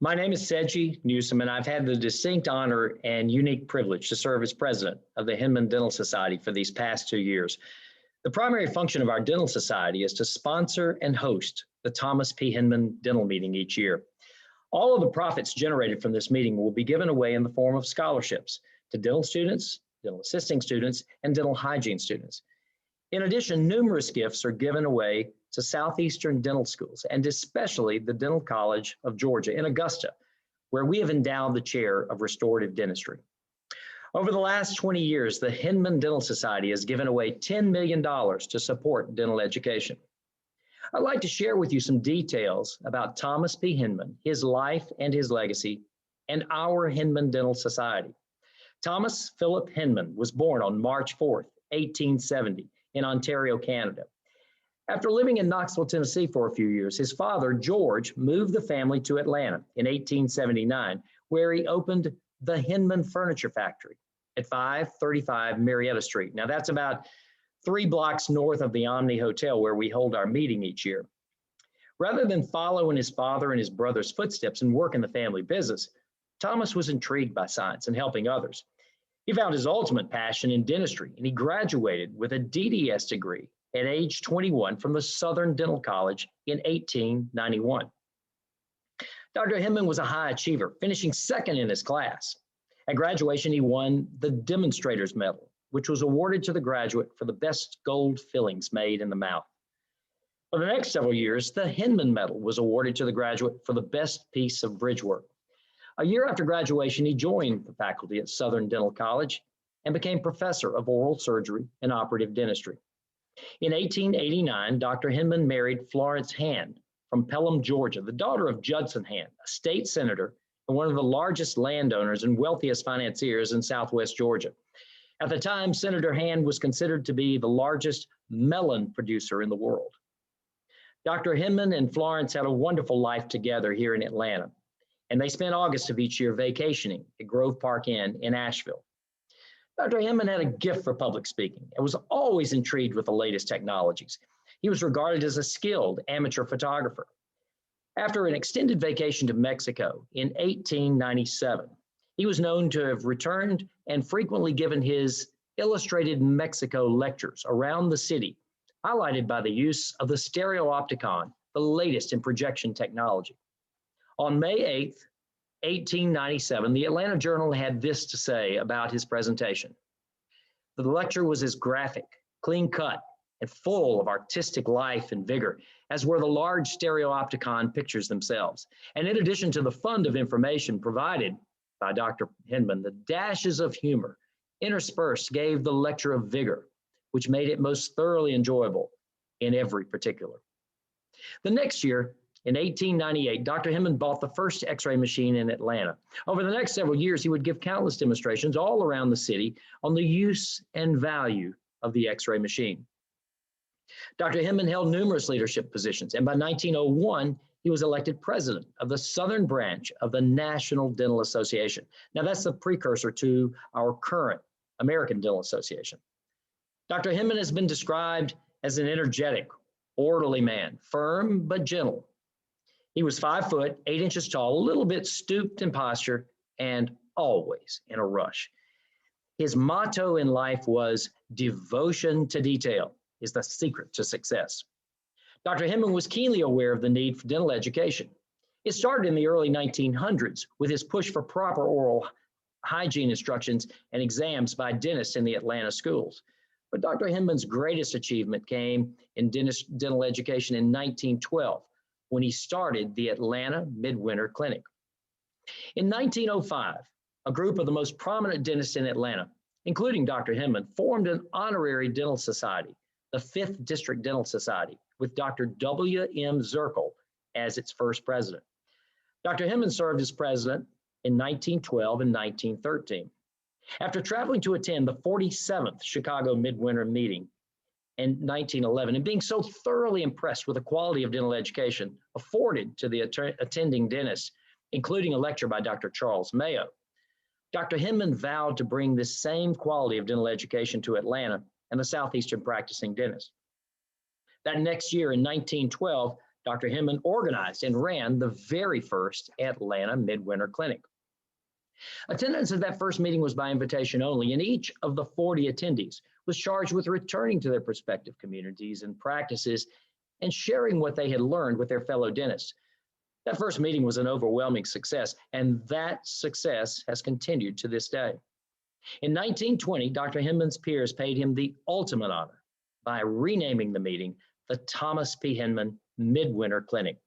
My name is Seji Newsom, and I've had the distinct honor and unique privilege to serve as president of the Hinman Dental Society for these past 2 years. The primary function of our dental society is to sponsor and host the Thomas P. Hinman Dental Meeting each year. All of the profits generated from this meeting will be given away in the form of scholarships to dental students, dental assisting students, and dental hygiene students. In addition, numerous gifts are given away to Southeastern dental schools, and especially the Dental College of Georgia in Augusta, where we have endowed the chair of restorative dentistry. Over the last 20 years, the Hinman Dental Society has given away $10 million to support dental education. I'd like to share with you some details about Thomas P. Hinman, his life and his legacy, and our Hinman Dental Society. Thomas Philip Hinman was born on March 4th, 1870, in Ontario, Canada. After living in Knoxville, Tennessee for a few years, his father, George, moved the family to Atlanta in 1879, where he opened the Hinman Furniture Factory at 535 Marietta Street. Now, that's about 3 blocks north of the Omni Hotel, where we hold our meeting each year. Rather than follow in his father and his brother's footsteps and work in the family business, Thomas was intrigued by science and helping others. He found his ultimate passion in dentistry, and he graduated with a DDS degree at age 21 from the Southern Dental College in 1891. Dr. Hinman was a high achiever, finishing second in his class. At graduation, he won the Demonstrator's Medal, which was awarded to the graduate for the best gold fillings made in the mouth. For the next several years, the Hinman Medal was awarded to the graduate for the best piece of bridge work. A year after graduation, he joined the faculty at Southern Dental College and became professor of oral surgery and operative dentistry. In 1889, Dr. Hinman married Florence Hand from Pelham, Georgia, the daughter of Judson Hand, a state senator and one of the largest landowners and wealthiest financiers in Southwest Georgia. At the time, Senator Hand was considered to be the largest melon producer in the world. Dr. Hinman and Florence had a wonderful life together here in Atlanta, and they spent August of each year vacationing at Grove Park Inn in Asheville. Dr. Hinman had a gift for public speaking and was always intrigued with the latest technologies. He was regarded as a skilled amateur photographer. After an extended vacation to Mexico in 1897, he was known to have returned and frequently given his Illustrated Mexico lectures around the city, highlighted by the use of the stereopticon, the latest in projection technology. On May 8th, 1897, the Atlanta Journal had this to say about his presentation. The lecture was as graphic, clean-cut, and full of artistic life and vigor, as were the large stereopticon pictures themselves. And in addition to the fund of information provided by Dr. Hinman, the dashes of humor interspersed gave the lecture a vigor, which made it most thoroughly enjoyable in every particular. The next year, in 1898, Dr. Hinman bought the first X-ray machine in Atlanta. Over the next several years, he would give countless demonstrations all around the city on the use and value of the X-ray machine. Dr. Hinman held numerous leadership positions, and by 1901, he was elected president of the Southern branch of the National Dental Association. Now, that's the precursor to our current American Dental Association. Dr. Hinman has been described as an energetic, orderly man, firm but gentle. He was 5 foot, 8 inches tall, a little bit stooped in posture, and always in a rush. His motto in life was devotion to detail is the secret to success. Dr. Hinman was keenly aware of the need for dental education. It started in the early 1900s with his push for proper oral hygiene instructions and exams by dentists in the Atlanta schools. But Dr. Hinman's greatest achievement came in dental education in 1912, when he started the Atlanta Midwinter Clinic. In 1905, a group of the most prominent dentists in Atlanta, including Dr. Hinman, formed an honorary dental society, the 5th District Dental Society, with Dr. W.M. Zirkel as its first president. Dr. Hinman served as president in 1912 and 1913. After traveling to attend the 47th Chicago Midwinter Meeting in 1911 and being so thoroughly impressed with the quality of dental education afforded to the attending dentists, including a lecture by Dr. Charles Mayo, Dr. Hinman vowed to bring this same quality of dental education to Atlanta and the Southeastern practicing dentists. That next year in 1912, Dr. Hinman organized and ran the very first Atlanta Midwinter Clinic. Attendance at that first meeting was by invitation only, and each of the 40 attendees was charged with returning to their prospective communities and practices and sharing what they had learned with their fellow dentists. That first meeting was an overwhelming success, and that success has continued to this day. In 1920, Dr. Hinman's peers paid him the ultimate honor by renaming the meeting the Thomas P. Hinman Midwinter Clinic.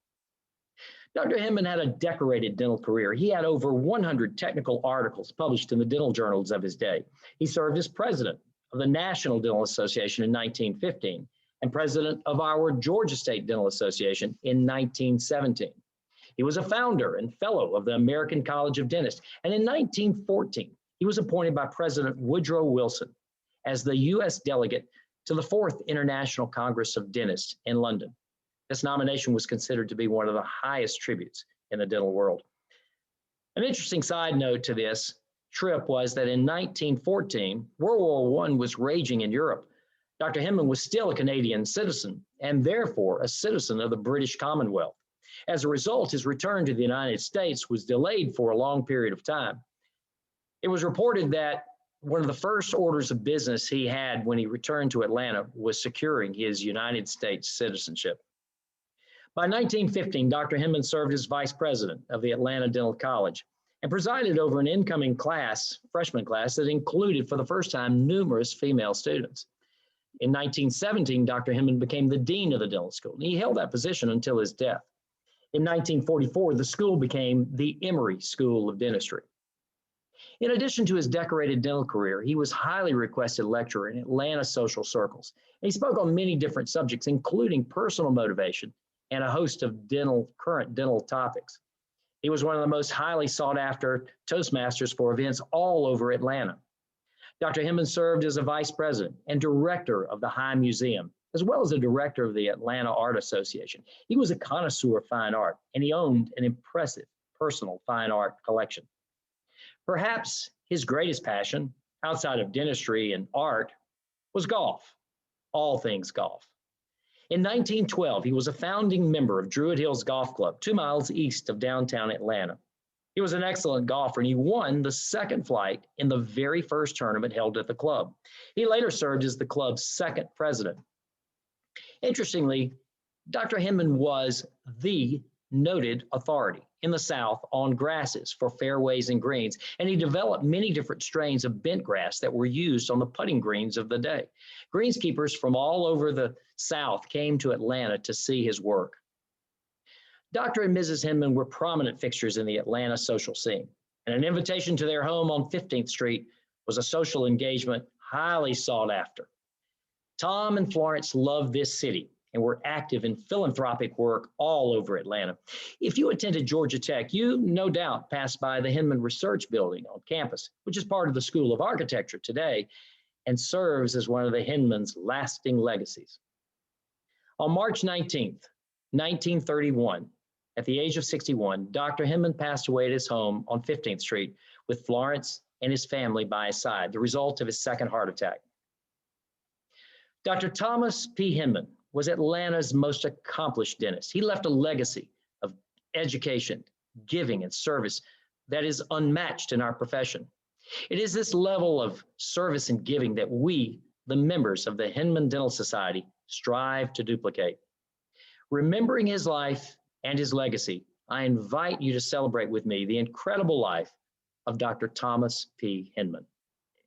Dr. Hinman had a decorated dental career. He had over 100 technical articles published in the dental journals of his day. He served as president of the National Dental Association in 1915 and president of our Georgia State Dental Association in 1917. He was a founder and fellow of the American College of Dentists, and in 1914, he was appointed by President Woodrow Wilson as the U.S. delegate to the Fourth International Congress of Dentists in London. This nomination was considered to be one of the highest tributes in the dental world. An interesting side note to this trip was that in 1914, World War I was raging in Europe. Dr. Hinman was still a Canadian citizen and therefore a citizen of the British Commonwealth. As a result, his return to the United States was delayed for a long period of time. It was reported that one of the first orders of business he had when he returned to Atlanta was securing his United States citizenship. By 1915, Dr. Hinman served as vice president of the Atlanta Dental College and presided over an incoming class, freshman class, that included for the first time numerous female students. In 1917, Dr. Hinman became the dean of the dental school, and he held that position until his death. In 1944, the school became the Emory School of Dentistry. In addition to his decorated dental career, he was highly requested lecturer in Atlanta social circles. And he spoke on many different subjects, including personal motivation and a host of current dental topics. He was one of the most highly sought after Toastmasters for events all over Atlanta. Dr. Hinman served as a vice president and director of the High Museum, as well as a director of the Atlanta Art Association. He was a connoisseur of fine art, and he owned an impressive personal fine art collection. Perhaps his greatest passion, outside of dentistry and art, was golf, all things golf. In 1912, he was a founding member of Druid Hills Golf Club, 2 miles east of downtown Atlanta. He was an excellent golfer, and he won the second flight in the very first tournament held at the club. He later served as the club's second president. Interestingly, Dr. Hinman was the noted authority in the South on grasses for fairways and greens, and he developed many different strains of bent grass that were used on the putting greens of the day. Greenskeepers from all over the South came to Atlanta to see his work. Dr. and Mrs. Hinman were prominent fixtures in the Atlanta social scene, and an invitation to their home on 15th Street was a social engagement highly sought after. Tom and Florence loved this city and were active in philanthropic work all over Atlanta. If you attended Georgia Tech, you no doubt passed by the Hinman Research Building on campus, which is part of the School of Architecture today and serves as one of the Hinman's lasting legacies. On March 19th, 1931, at the age of 61, Dr. Hinman passed away at his home on 15th Street with Florence and his family by his side, the result of his second heart attack. Dr. Thomas P. Hinman was Atlanta's most accomplished dentist. He left a legacy of education, giving, and service that is unmatched in our profession. It is this level of service and giving that we, the members of the Hinman Dental Society, strive to duplicate. Remembering his life and his legacy, I invite you to celebrate with me the incredible life of Dr. Thomas P. Hinman.